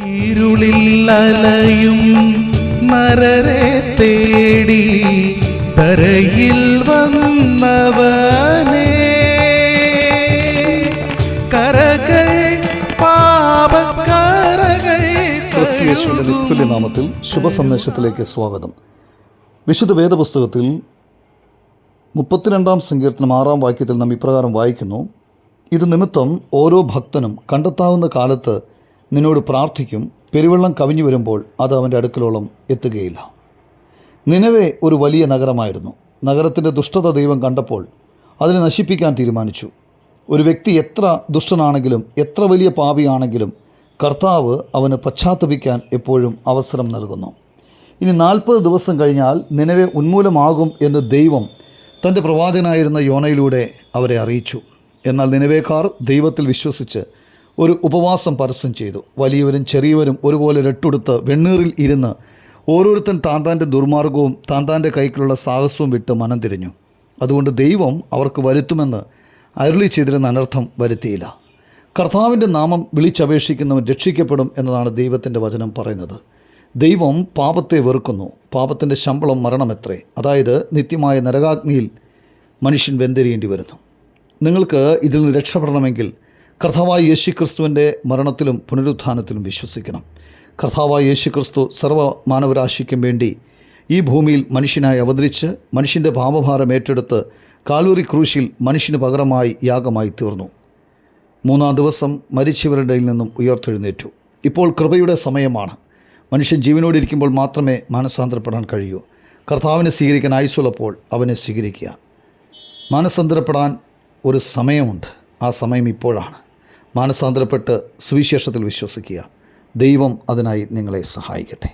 ഇരുളിൽ അലയും നരരെ തേടി തരയിൽ വന്നവനേ, കരകൾ പാപക്കരകൾ. യേശുവിന്റെ നിസ്തുല്യ നാമത്തിൽ ശുഭസന്ദേശത്തിലേക്ക് സ്വാഗതം. വിശുദ്ധ വേദപുസ്തകത്തിൽ 32 സങ്കീർത്തനം 6 വാക്യത്തിൽ നാം ഇപ്രകാരം വായിക്കുന്നു: ഇത് നിമിത്തം ഓരോ ഭക്തനും കണ്ടെത്താവുന്ന കാലത്ത് നിന്നോട് പ്രാർത്ഥിക്കും, പെരുവെള്ളം കവിഞ്ഞു വരുമ്പോൾ അത് അവൻ്റെ അടുക്കലോളം എത്തുകയില്ല. നിനവെ ഒരു വലിയ നഗരമായിരുന്നു. നഗരത്തിൻ്റെ ദുഷ്ടത ദൈവം കണ്ടപ്പോൾ അതിനെ നശിപ്പിക്കാൻ തീരുമാനിച്ചു. ഒരു വ്യക്തി എത്ര ദുഷ്ടനാണെങ്കിലും എത്ര വലിയ പാപിയാണെങ്കിലും കർത്താവ് അവന് പശ്ചാത്തപിക്കാൻ എപ്പോഴും അവസരം നൽകുന്നു. ഇനി 40 ദിവസം കഴിഞ്ഞാൽ നിനവെ ഉന്മൂലമാകും എന്ന് ദൈവം തൻ്റെ പ്രവാചകനായിരുന്ന യോനയിലൂടെ അവരെ അറിയിച്ചു. എന്നാൽ നിനവേക്കാർ ദൈവത്തിൽ വിശ്വസിച്ച് ഒരു ഉപവാസം പരസ്യം ചെയ്തു. വലിയവരും ചെറിയവരും ഒരുപോലെ രട്ടുടുത്ത് വെണ്ണീറിൽ ഇരുന്ന് ഓരോരുത്തൻ താന്താൻ്റെ ദുർമാർഗവും താന്താൻ്റെ കൈക്കുള്ള സാഹസവും വിട്ട് മനം തിരിഞ്ഞു. അതുകൊണ്ട് ദൈവം അവർക്ക് വരുത്തുമെന്ന് അരുളി ചെയ്തിരുന്ന അനർത്ഥം വരുത്തിയില്ല. കർത്താവിൻ്റെ നാമം വിളിച്ചപേക്ഷിക്കുന്നവൻ രക്ഷിക്കപ്പെടും എന്നതാണ് ദൈവത്തിൻ്റെ വചനം പറയുന്നത്. ദൈവം പാപത്തെ വെറുക്കുന്നു. പാപത്തിൻ്റെ ശമ്പളം മരണമത്രേ, അതായത് നിത്യമായ നരകാഗ്നിയിൽ മനുഷ്യൻ വെന്തെരിയേണ്ടി വരുന്നു. നിങ്ങൾക്ക് ഇതിൽ നിന്ന് രക്ഷപ്പെടണമെങ്കിൽ കർത്താവായ യേശുക്രിസ്തുവിൻ്റെ മരണത്തിലും പുനരുത്ഥാനത്തിലും വിശ്വസിക്കണം. കർത്താവായ യേശുക്രിസ്തു സർവ്വ മാനവരാശിക്കും വേണ്ടി ഈ ഭൂമിയിൽ മനുഷ്യനായി അവതരിച്ച് മനുഷ്യൻ്റെ പാപഭാരം ഏറ്റെടുത്ത് കാൽവറി ക്രൂശിൽ മനുഷ്യന് പകരമായി യാഗമായി തീർന്നു. 3-ാം ദിവസം മരിച്ചവരുടെ ഇടയിൽ നിന്നും ഉയർത്തെഴുന്നേറ്റു. ഇപ്പോൾ കൃപയുടെ സമയമാണ്. മനുഷ്യൻ ജീവനോടിരിക്കുമ്പോൾ മാത്രമേ മാനസാന്തരപ്പെടാൻ കഴിയൂ. കർത്താവിനെ സ്വീകരിക്കാൻ ആയുസ്സുള്ളപ്പോൾ അവനെ സ്വീകരിക്കുക. മാനസാന്തരപ്പെടാൻ ഒരു സമയമുണ്ട്. ആ സമയം ഇപ്പോഴാണ്. മാനസാന്തരപ്പെട്ട് സുവിശേഷത്തിൽ വിശ്വസിക്കുക. ദൈവം അതിനായി നിങ്ങളെ സഹായിക്കട്ടെ.